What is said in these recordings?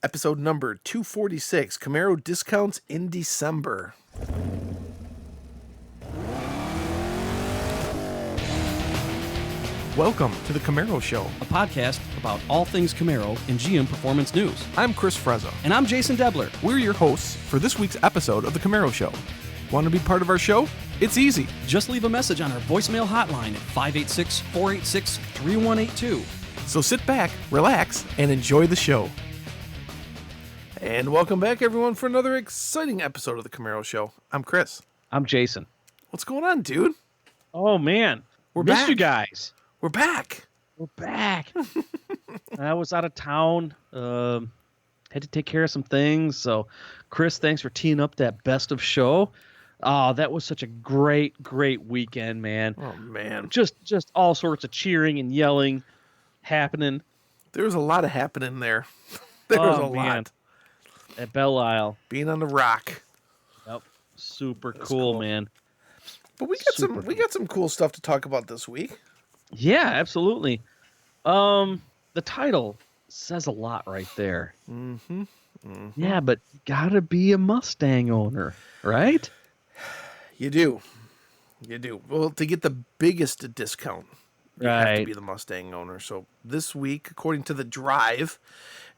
Episode number 246, Camaro discounts in December. Welcome to the Camaro Show. A podcast about all things Camaro and GM performance news. I'm Chris Frezza. And I'm Jason Debler. We're your hosts for this week's episode of the Camaro Show. Want to be part of our show? It's easy. Just leave a message on our voicemail hotline at 586-486-3182. So sit back, relax, and enjoy the show. And welcome back, everyone, for another exciting episode of the Camaro Show. I'm Chris. I'm Jason. What's going on, dude? Oh, man. We're Missed back. you guys. We're back. We're back. I was out of town. Had to take care of some things. So, Chris, thanks for teeing up that best of show. Oh, that was such a great weekend, man. Oh, man. Just all sorts of cheering and yelling happening. There was a lot of happening there. There was a lot. At Belle Isle. Being on the rock. Yep. Super cool, man. But we got some cool stuff to talk about this week. Yeah, absolutely. The title says a lot right there. Mm-hmm. Yeah, but you gotta be a Mustang owner, right? You do. Well, to get the biggest discount, you have to Right. be the Mustang owner. So this week, according to The Drive,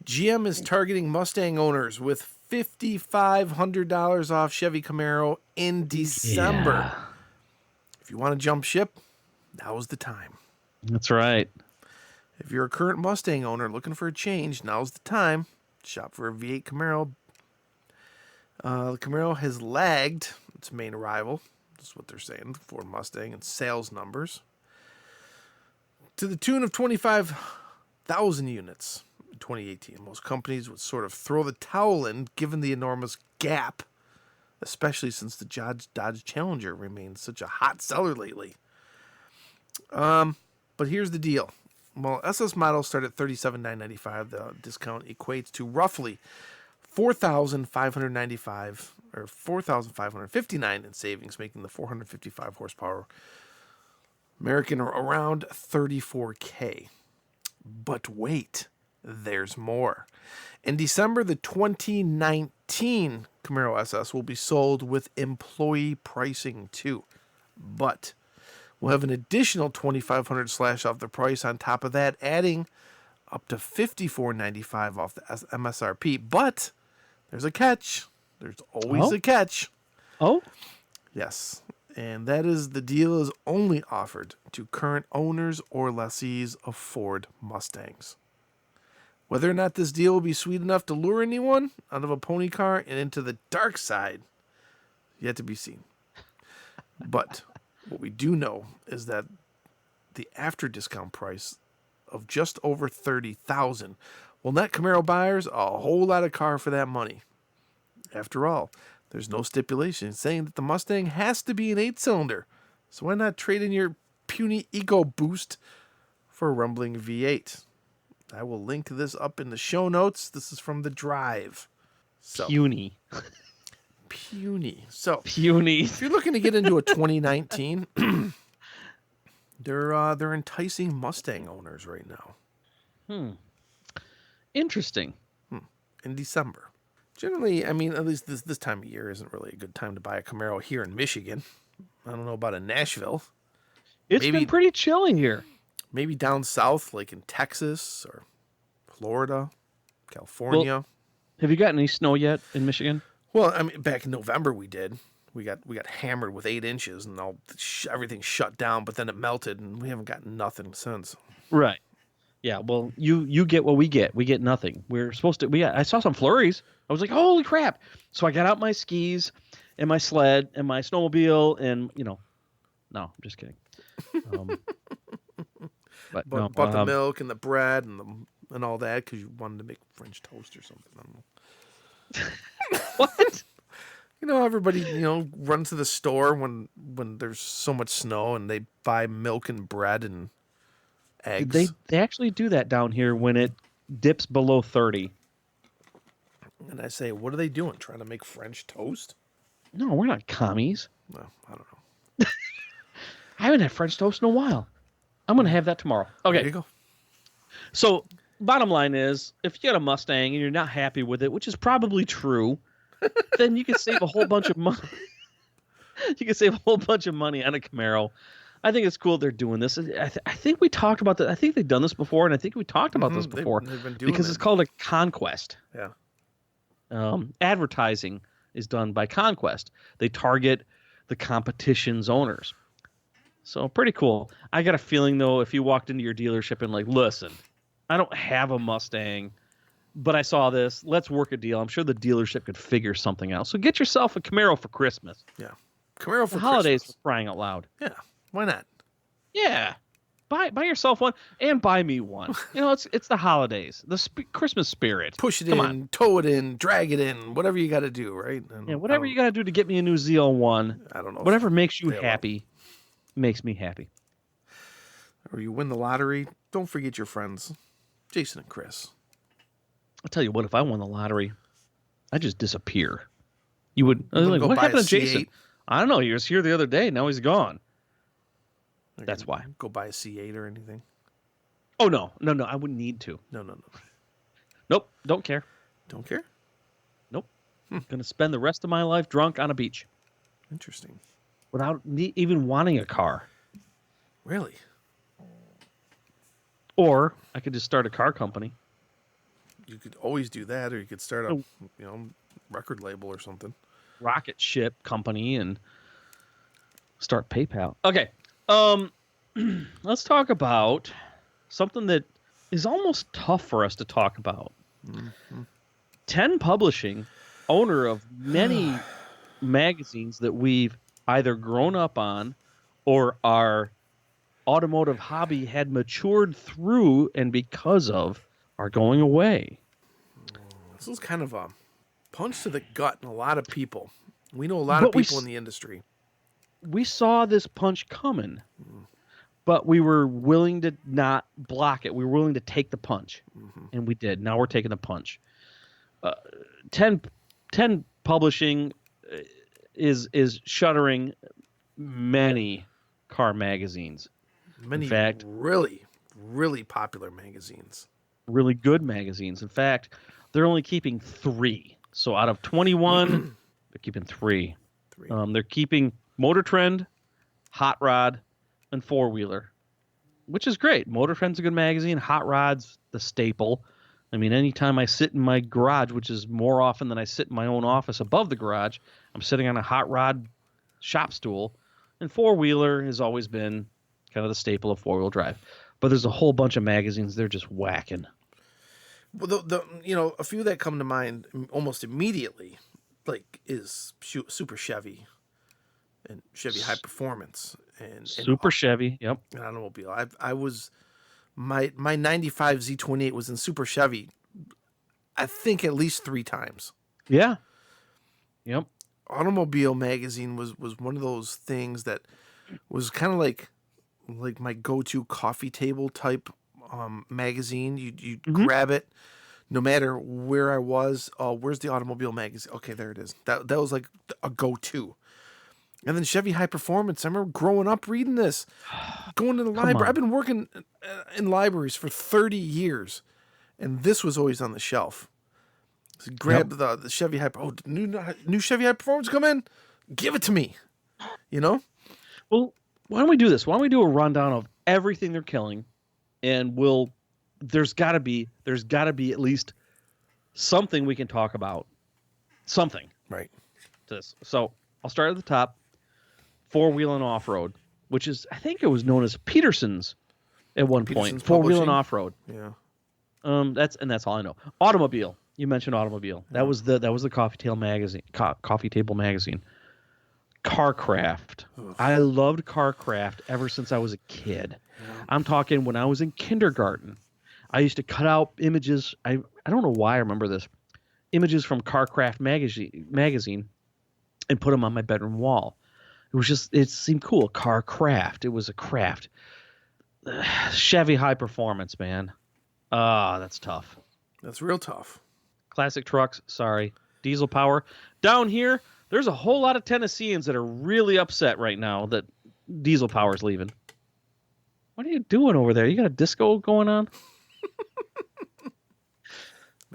GM is targeting Mustang owners with $5,500 off Chevy Camaro in December. Yeah, If you want to jump ship, now's the time. that's right. If you're a current Mustang owner looking for a change, now's the time. Shop for a V8 Camaro. The Camaro has lagged its main rival. That's what they're saying, Ford Mustang, and sales numbers, to the tune of 25,000 units in 2018. Most companies would sort of throw the towel in given the enormous gap, especially since the Dodge Challenger remains such a hot seller lately. But here's the deal. Well, SS models start at $37,995. The discount equates to roughly $4,595 or $4,559 in savings, making the 455 horsepower American around $34K. But wait, there's more. In December, the 2019 Camaro SS will be sold with employee pricing too. But we'll have an additional $2,500 slash off the price on top of that, adding up to $54.95 off the MSRP. But there's a catch. There's always a catch. Oh? Yes. And that is the deal is only offered to current owners or lessees of Ford Mustangs. Whether or not this deal will be sweet enough to lure anyone out of a pony car and into the dark side, yet to be seen. But what we do know is that the after discount price of just over $30,000 will net Camaro buyers a whole lot of car for that money. After all, there's no stipulation saying that the Mustang has to be an 8-cylinder. So why not trade in your puny EcoBoost for a rumbling V8? I will link this up in the show notes. This is from The Drive. So, Puny. So, Puny. if you're looking to get into a 2019, they're enticing Mustang owners right now. Interesting. In December. Generally, I mean, at least this time of year isn't really a good time to buy a Camaro here in Michigan. I don't know about in Nashville. It's been pretty chilly here. Maybe down south, like in Texas or Florida, California. Well, have you gotten any snow yet in Michigan? Well, I mean, back in November we did. We got hammered with 8 inches, and everything shut down. But then it melted, and we haven't gotten nothing since. Right. Yeah. Well, you get what we get. We get nothing. We're supposed to. I saw some flurries. I was like, holy crap! So I got out my skis and my sled and my snowmobile, and no, I'm just kidding. But no, bought the milk and the bread and all that because you wanted to make French toast or something. I don't know. What? Everybody, runs to the store when there's so much snow and they buy milk and bread and eggs. They actually do that down here when it dips below 30. And I say, what are they doing? Trying to make French toast? No, we're not commies. Well, I don't know. I haven't had French toast in a while. I'm going to have that tomorrow. Okay. There you go. So bottom line is, if you got a Mustang and you're not happy with it, which is probably true, then you can save a whole bunch of money. You can save a whole bunch of money on a Camaro. I think it's cool they're doing this. I think we talked about that. I think they've done this before, and I think we talked about this before They've been doing because it. it's called a conquest. Yeah. Advertising is done by Conquest. They target the competition's owners. So pretty cool. I got a feeling, though, if you walked into your dealership and like, listen, I don't have a Mustang, but I saw this. Let's work a deal. I'm sure the dealership could figure something out. So get yourself a Camaro for Christmas. Yeah. Camaro for The holidays Christmas. for crying out loud. Yeah. Why not? Yeah. Buy yourself one and buy me one. You know, it's the holidays, the Christmas spirit. Push it Come in, on. tow it in, drag it in, whatever you got to do, right? And Yeah, whatever you got to do to get me a new ZL1, I don't know. whatever makes you they allow- happy, makes me happy. Or you win the lottery, don't forget your friends, Jason and Chris. I'll tell you what, if I won the lottery, I'd just disappear. You would. I was gonna like, go what buy happened a to Jason? C8? I don't know. He was here the other day. Now he's gone. You're That's gonna why. Go buy a C8 or anything. Oh, no. I wouldn't need to. No. Nope. Don't care. Don't care? Nope. Going to spend the rest of my life drunk on a beach Interesting. without even wanting a car. Really? Or I could just start a car company. You could always do that, or you could start a record label or something. Rocket ship company and start PayPal. Okay. Let's talk about something that is almost tough for us to talk about. 10 Publishing, owner of many magazines that we've either grown up on or our automotive hobby had matured through and because of, are going away. This is kind of a punch to the gut in a lot of people. We know a lot of people in the industry. We saw this punch coming, but we were willing to not block it. We were willing to take the punch, and we did. Now we're taking the punch. 10 Publishing is shuttering many car magazines. Many In fact, really, really popular magazines. really good magazines. In fact, they're only keeping 3. So out of 21, they're keeping 3. 3. They're keeping MotorTrend, Hot Rod, and Four Wheeler, which is great. MotorTrend's a good magazine. Hot Rod's the staple. I mean, anytime I sit in my garage, which is more often than I sit in my own office above the garage, I'm sitting on a Hot Rod shop stool. And Four Wheeler has always been kind of the staple of four-wheel drive. But there's a whole bunch of magazines they're just whacking. Well, a few that come to mind almost immediately, like, is Super Chevy and Chevy High Performance and Super Chevy, yep. an automobile. I was my 95 Z28 was in Super Chevy, I think at least 3 times. Yeah. Yep. Automobile magazine was one of those things that was kind of like my go-to coffee table type magazine. You grab it no matter where I was. Oh, where's the automobile magazine? Okay, there it is. That was like a go-to. And then Chevy High Performance. I remember growing up reading this, going to the library. I've been working in libraries for 30 years, and this was always on the shelf. So grab the Chevy High. Oh, new Chevy High Performance come in? Give it to me. You know? Well, why don't we do this? Why don't we do a rundown of everything they're killing, and there's got to be at least something we can talk about. Something. Right. To this. So I'll start at the top. Four-wheel and off-road, which is, I think it was known as Peterson's at one point. Four-wheel and off-road. Yeah. That's all I know. Automobile. You mentioned automobile. That was the Coffee Table magazine. Coffee Table magazine. Carcraft. I loved Carcraft ever since I was a kid. Yeah. I'm talking when I was in kindergarten. I used to cut out images. I don't know why I remember this. Images from Carcraft magazine and put them on my bedroom wall. It seemed cool. Carcraft. It was a craft. Chevy High Performance, man. That's tough. That's real tough. Classic trucks, sorry. Diesel power. Down here, there's a whole lot of Tennesseans that are really upset right now that diesel power is leaving. What are you doing over there? You got a disco going on?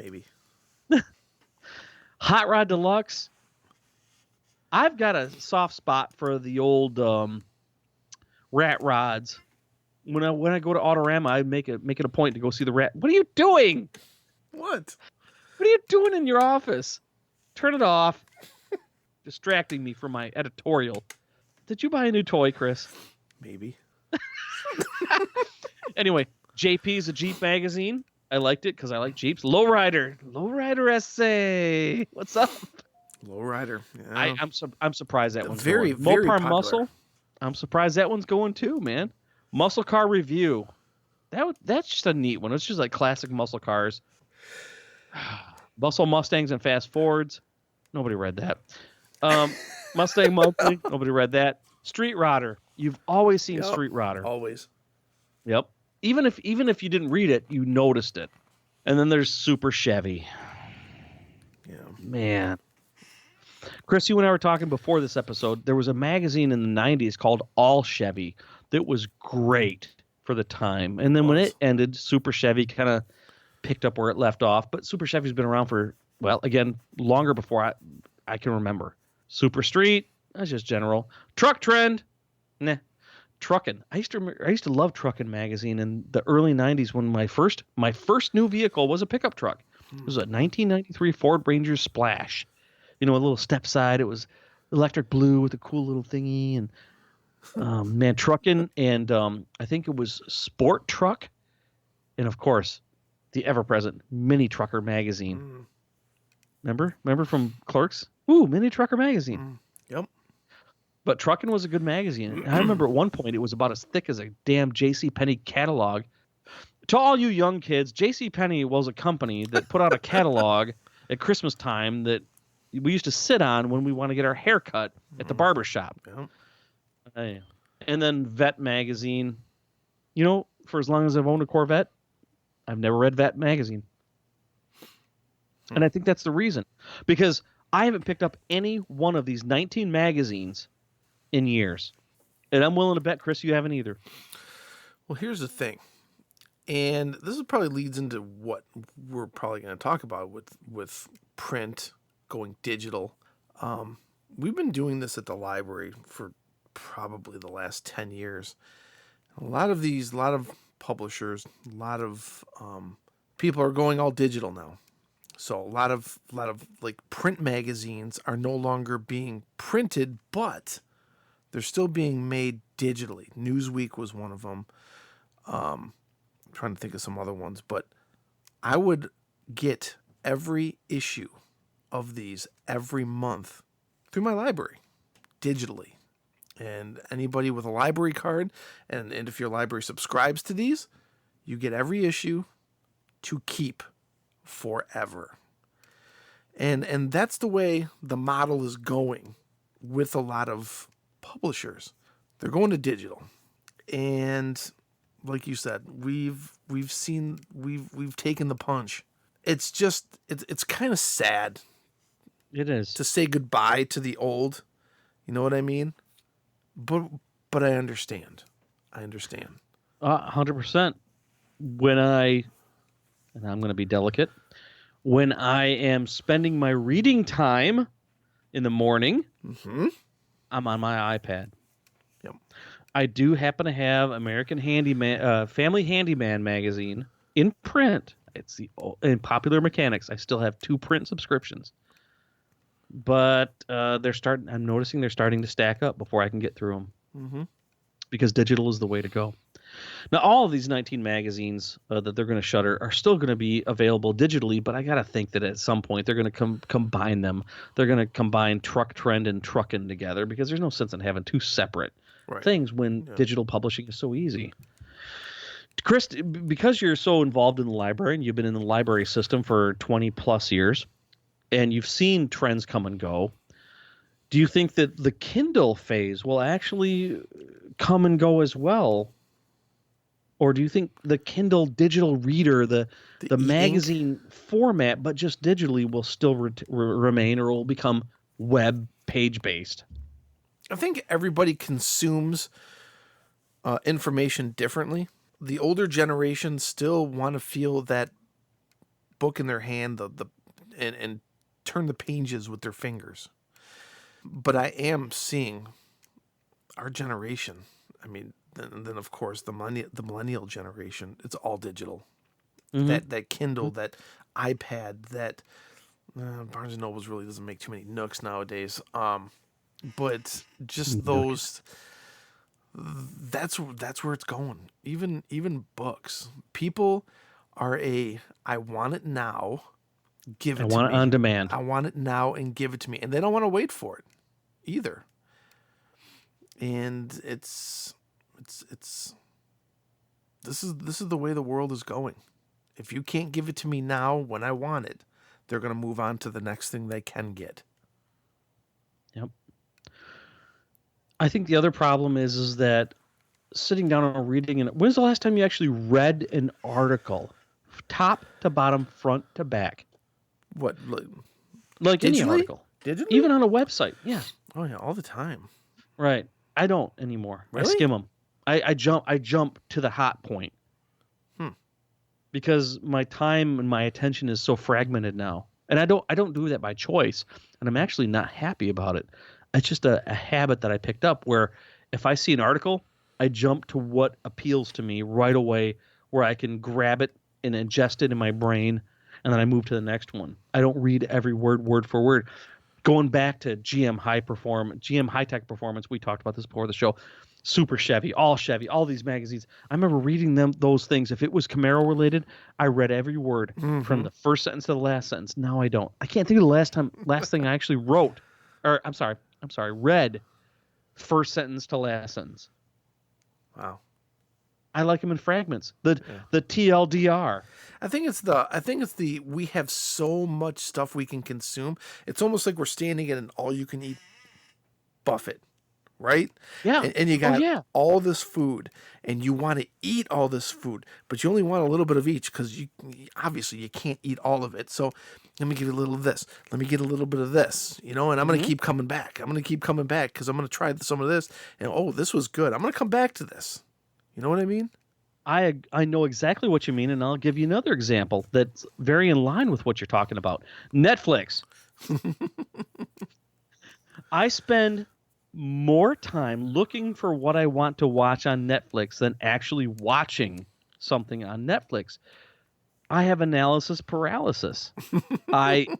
Maybe. Hot Rod Deluxe. I've got a soft spot for the old rat rods. When I go to Autorama, I make it a point to go see the rat. What are you doing? What? What are you doing in your office? Turn it off. Distracting me from my editorial. Did you buy a new toy, Chris? Maybe. Anyway, JP's a Jeep magazine. I liked it because I like Jeeps. Lowrider essay. What's up? Lowrider. Yeah. I'm surprised that one's very, going. very Mopar popular. Muscle. I'm surprised that one's going too, man. Muscle Car Review. That's just a neat one. It's just like classic muscle cars. Muscle Mustangs and Fast Fords. Nobody read that. Mustang Monthly. Nobody read that. Street Rodder. You've always seen Street Rodder. Always. Yep. Even if you didn't read it, you noticed it. And then there's Super Chevy. Yeah. Man. Chris, you and I were talking before this episode. There was a magazine in the 90s called All Chevy that was great for the time. And then when it ended, Super Chevy kind of picked up where it left off. But Super Chevy's been around for, well, again, longer before I can remember. Super Street, that's just general. Truck Trend, nah. Trucking. I used to love Trucking magazine in the early 90s when my first new vehicle was a pickup truck. It was a 1993 Ford Ranger Splash. You know, a little step side. It was electric blue with a cool little thingy. And man, Trucking, and I think it was Sport Truck, and of course, the ever-present Mini Trucker magazine. Remember from Clerks? Ooh, Mini Trucker magazine. Yep. But Truckin' was a good magazine. I remember at one point it was about as thick as a damn JCPenney catalog. To all you young kids, JCPenney was a company that put out a catalog at Christmas time that we used to sit on when we want to get our hair cut at the barber shop. Yep. And then Vet magazine. You know, for as long as I've owned a Corvette, I've never read Vet magazine. And I think that's the reason. Because I haven't picked up any one of these 19 magazines in years. And I'm willing to bet, Chris, you haven't either. Well, here's the thing. And this probably leads into what we're probably going to talk about with print going digital. We've been doing this at the library for probably the last 10 years. A lot of publishers, a lot of people are going all digital now. So a lot of like print magazines are no longer being printed, but they're still being made digitally. Newsweek was one of them. I'm trying to think of some other ones, but I would get every issue of these every month through my library digitally. And anybody with a library card, and if your library subscribes to these, you get every issue to keep forever. And that's the way the model is going with a lot of publishers. They're going to digital. And like you said, we've taken the punch. It's kind of sad. It is. To say goodbye to the old. You know what I mean? But I understand. 100%. And I'm going to be delicate, when I am spending my reading time in the morning, I'm on my iPad. Yep. I do happen to have American Handyman, Family Handyman magazine in print. It's in Popular Mechanics. I still have 2 print subscriptions, but I'm noticing they're starting to stack up before I can get through them. Because digital is the way to go. Now, all of these 19 magazines that they're going to shutter are still going to be available digitally, but I got to think that at some point they're going to combine them. They're going to combine Truck Trend and Truckin' together, because there's no sense in having 2 separate things when digital publishing is so easy. Chris, because you're so involved in the library and you've been in the library system for 20 plus years and you've seen trends come and go, do you think that the Kindle phase will actually come and go as well? Or do you think the Kindle digital reader, the magazine format, but just digitally, will still remain, or will become web page-based? I think everybody consumes information differently. The older generations still want to feel that book in their hand, and turn the pages with their fingers. But I am seeing our generation. I mean, then of course the millennial generation. It's all digital. That Kindle, that iPad, that Barnes and Nobles really doesn't make too many Nooks nowadays. But just those. That's where it's going. Even books. People are I want it now. Give it to me. I want it on demand. I want it now and give it to me, and they don't want to wait for it either. And this is the way the world is going. If you can't give it to me now when I want it, they're going to move on to the next thing they can get. Yep. I think the other problem is that sitting down and reading, and when's the last time you actually read an article, top to bottom, front to back? What? Like any article. Digitally? Even on a website. Yeah. Oh yeah, all the time. Right. I don't anymore. Really? I skim them. I jump to the hot point. Because my time and my attention is so fragmented now. And I don't do that by choice, and I'm actually not happy about it. It's just a habit that I picked up where if I see an article, I jump to what appeals to me right away, where I can grab it and ingest it in my brain, and then I move to the next one. I don't read every word for word. Going back to GM High Tech Performance, we talked about this before the show. Super Chevy, all these magazines. I remember reading those things. If it was Camaro related, I read every word from the first sentence to the last sentence. Now I don't. I can't think of the last thing I actually wrote, or I'm sorry, read first sentence to last sentence. Wow. I like them in fragments. The TLDR. I think it's the we have so much stuff we can consume. It's almost like we're standing at an all-you-can-eat buffet. Right? Yeah. And you got all this food, and you want to eat all this food, but you only want a little bit of each because you can't eat all of it. So let me give you a little of this. Let me get a little bit of this, and I'm going to keep coming back. I'm going to keep coming back because I'm going to try some of this, and this was good. I'm going to come back to this. You know what I mean? I know exactly what you mean, and I'll give you another example that's very in line with what you're talking about. Netflix. I spend more time looking for what I want to watch on Netflix than actually watching something on Netflix. I have analysis paralysis. I'm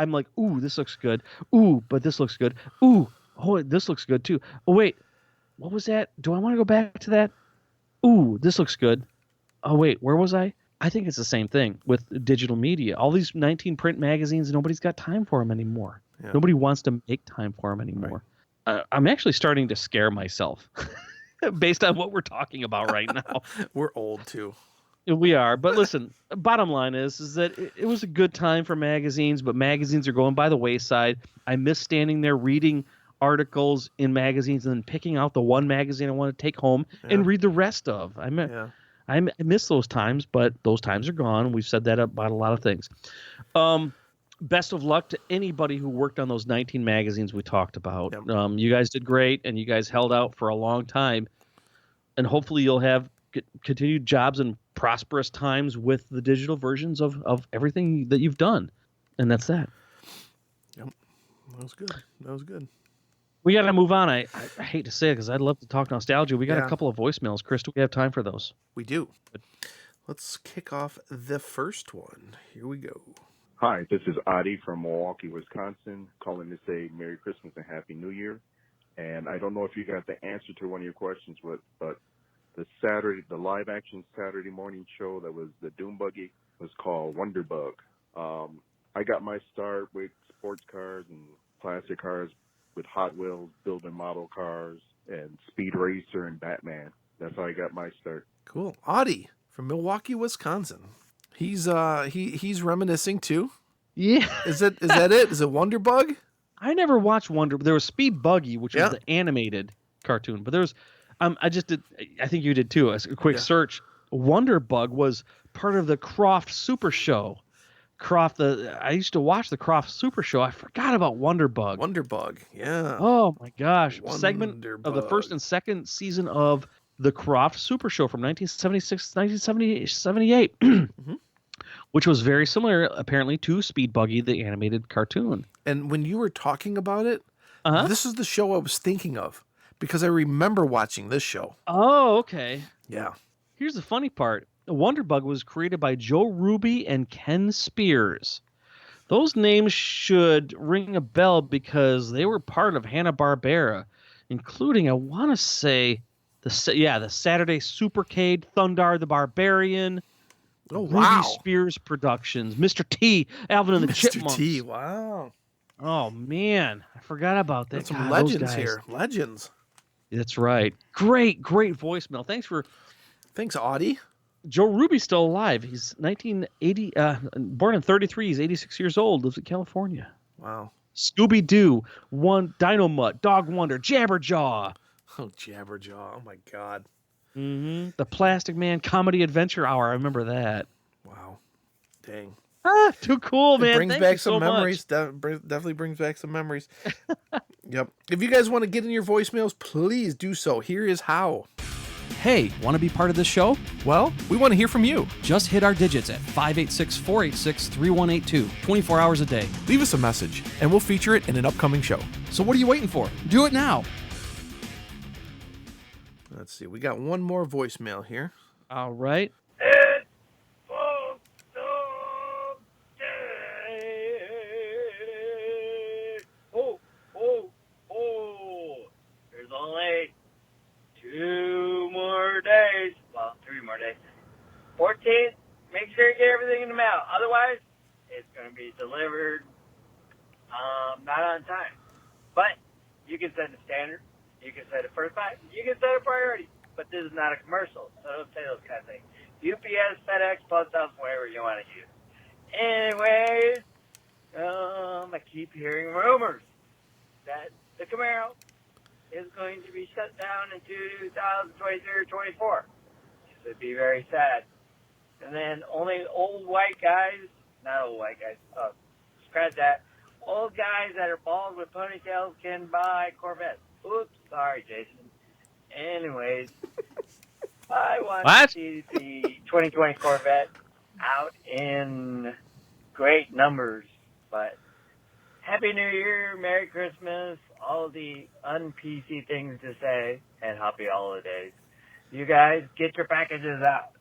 like, ooh, this looks good. Ooh, but this looks good. Ooh, oh, this looks good too. Oh, wait, what was that? Do I want to go back to that? Ooh, this looks good. Oh, wait, where was I? I think it's the same thing with digital media. All these 19 print magazines, nobody's got time for them anymore. Yeah. Nobody wants to make time for them anymore. Right. I'm actually starting to scare myself based on what we're talking about right now. We're old too. We are. But listen, bottom line is that it was a good time for magazines, but magazines are going by the wayside. I miss standing there reading articles in magazines and then picking out the one magazine I want to take home and read the rest of. I miss those times, but those times are gone. We've said that about a lot of things. Best of luck to anybody who worked on those 19 magazines we talked about. Yep. You guys did great, and you guys held out for a long time. And hopefully you'll have continued jobs and prosperous times with the digital versions of everything that you've done. And that's that. Yep. That was good. We got to move on. I hate to say it because I'd love to talk nostalgia. We got a couple of voicemails. Chris, do we have time for those? We do. Let's kick off the first one. Here we go. Hi, this is Adi from Milwaukee, Wisconsin, calling to say Merry Christmas and Happy New Year. And I don't know if you got the answer to one of your questions, but the live action Saturday morning show that was the Doom Buggy was called Wonder Bug. I got my start with sports cars and classic cars with Hot Wheels, building model cars, and Speed Racer and Batman. That's how I got my start. Cool. Adi from Milwaukee, Wisconsin. He's reminiscing too. Yeah. Is that it? Is it Wonder Bug? I never watched Wonder. There was Speed Buggy, which was the animated cartoon, but there's I just did. I think you did too. A quick search. Wonder Bug was part of the Croft Super Show. I used to watch the Croft Super Show. I forgot about Wonder Bug. Wonder Bug, yeah. Oh my gosh! Segment of the first and second season of the Croft Super Show from 1976 1978. which was very similar, apparently, to Speed Buggy, the animated cartoon. And when you were talking about it, Uh-huh. this is the show I was thinking of because I remember watching this show. Oh, okay. Yeah. Here's the funny part. Wonderbug was created by Joe Ruby and Ken Spears. Those names should ring a bell because they were part of Hanna-Barbera, including, I want to say, the Saturday Supercade, Thundar the Barbarian, Oh, Ruby wow. Spears Productions, Mr. T, Alvin and the Mr. Chipmunks. T, wow. Oh, man. I forgot about that. There's some God, those legends guys. here. Legends. That's right. Great voicemail. Thanks for... Thanks, Audie. Joe Ruby's still alive. He's 1980, born in 33. He's 86 years old. Lives in California. Wow. Scooby-Doo, Dino Mutt, Dog Wonder, Jabberjaw. Oh, Jabberjaw. Oh, my God. Mm-hmm. The Plastic Man Comedy Adventure Hour. I remember that. Wow. Dang. Too cool, man. It brings Thank back you so some memories. much. Definitely brings back some memories. Yep. If you guys want to get in your voicemails, please do so. Here is how. Hey, want to be part of this show? Well, we want to hear from you. Just hit our digits at 586-486-3182, 24 hours a day. Leave us a message, and we'll feature it in an upcoming show. So what are you waiting for? Do it now. Let's see. We got one more voicemail here. All right. There's only 2 more days. Well, 3 more days. 14th, make sure you get everything in the mail. Otherwise, it's going to be delivered not on time. But you can set a standard. You can set a first buy. You can set a priority. But this is not a commercial, so don't say those kind of things. UPS, FedEx, Post Office, whatever you want to use. Anyways, I keep hearing rumors that the Camaro is going to be shut down in 2023 or 24. This would be very sad. And then only old white guys, not old white guys, scratch that, old guys that are bald with ponytails can buy Corvettes. Oops, sorry, Jason. Anyways, I want What? to see the 2020 Corvette out in great numbers, but Happy New Year, Merry Christmas, all the un-PC things to say, and happy holidays. You guys, get your packages out.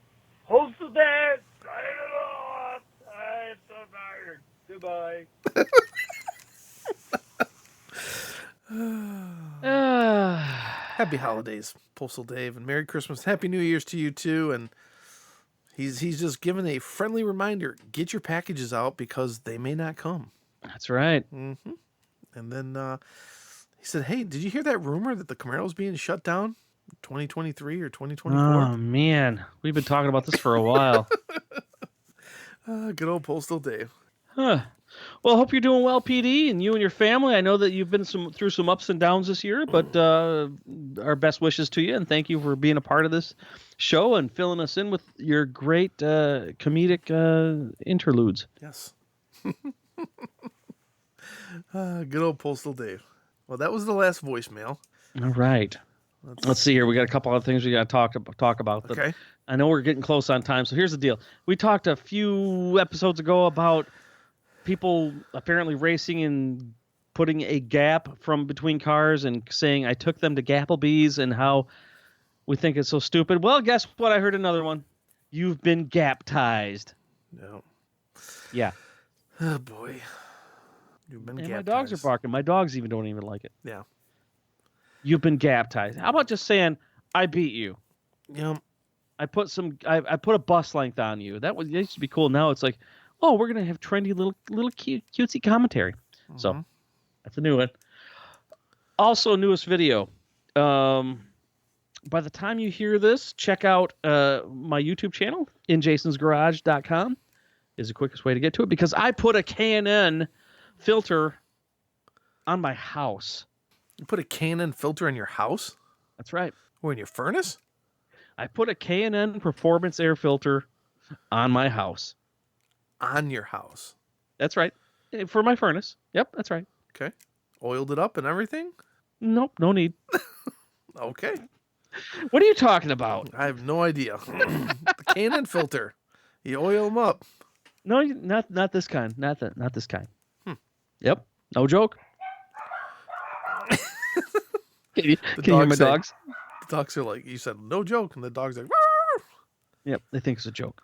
Postal Dad, sign it off. I'm so tired. Goodbye. Happy holidays, Postal Dave, and Merry Christmas. Happy New Year's to you, too. And he's just given a friendly reminder. Get your packages out because they may not come. That's right. Mm-hmm. And then he said, hey, did you hear that rumor that the Camaro's being shut down 2023 or 2024? Oh, man. We've been talking about this for a while. Good old Postal Dave. Huh. Well, I hope you're doing well, PD, and you and your family. I know that you've been through some ups and downs this year, but our best wishes to you, and thank you for being a part of this show and filling us in with your great comedic interludes. Yes. Good old Postal Dave. Well, that was the last voicemail. All right. Let's see here. We got a couple other things we got to talk about. Okay. I know we're getting close on time, so here's the deal. We talked a few episodes ago about people apparently racing and putting a gap from between cars and saying, I took them to Gapplebees, and how we think it's so stupid. Well, guess what? I heard another one. You've been Gaptized. No. Yeah. Oh, boy. You've been And Gaptized. my dogs are barking. My dogs don't even like it. Yeah. You've been Gaptized. How about just saying, I beat you? Yeah. I put a bus length on you. That used to be cool. Now it's like, oh, we're gonna have trendy little cutesy commentary. Mm-hmm. So that's a new one. Also, newest video. By the time you hear this, check out my YouTube channel, injasonsgarage.com is the quickest way to get to it, because I put a K&N filter on my house. You put a K&N filter in your house? That's right. Or in your furnace? I put a K&N performance air filter on my house. On your house? That's right. For my furnace. Yep, that's right. Okay. Oiled it up and everything? Nope, no need. Okay. What are you talking about? I have no idea. The K&N filter. You oil them up. No, not this kind. Not this kind. Yep. No joke. Can you hear my say- dogs? The dogs are like, you said, no joke, and the dog's like, "Rrrr." Yep. They think it's a joke.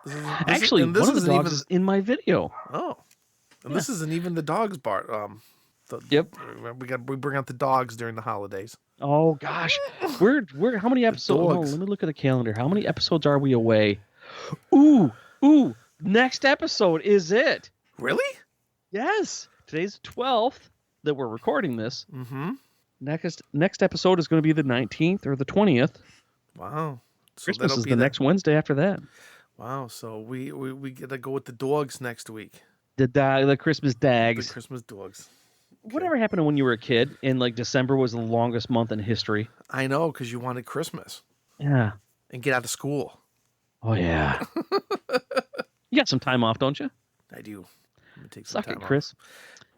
This Actually, and this one of the isn't dogs even- is in my video. Oh, and this isn't even the dog's bar. Yep. We bring out the dogs during the holidays. Oh gosh, we're how many episodes? Hold on, dogs. let me look at the calendar. How many episodes are we away? Ooh! Next episode is it? Really? Yes. Today's the 12th that we're recording this. Mm-hmm. Next episode is going to be the 19th or the 20th. Wow. So Christmas that'll is be the next Wednesday after that. Wow. So we get to go with the dogs next week. The Christmas The dags. Christmas dogs. Whatever happened to when you were a kid and like December was the longest month in history? I know, because you wanted Christmas Yeah. and get out of school. Oh yeah. You got some time off, don't you? I do. I'm gonna take some Suck time it, Chris. off.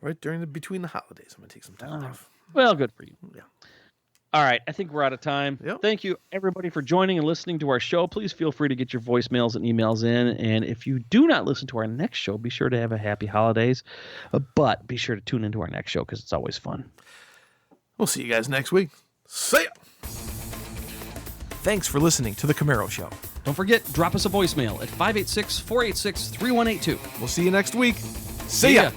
Right between the holidays, I'm gonna take some time off. Well, good for you. Yeah. All right, I think we're out of time. Yep. Thank you, everybody, for joining and listening to our show. Please feel free to get your voicemails and emails in. And if you do not listen to our next show, be sure to have a happy holidays. But be sure to tune into our next show because it's always fun. We'll see you guys next week. See ya. Thanks for listening to The Camaro Show. Don't forget, drop us a voicemail at 586-486-3182. We'll see you next week. See ya.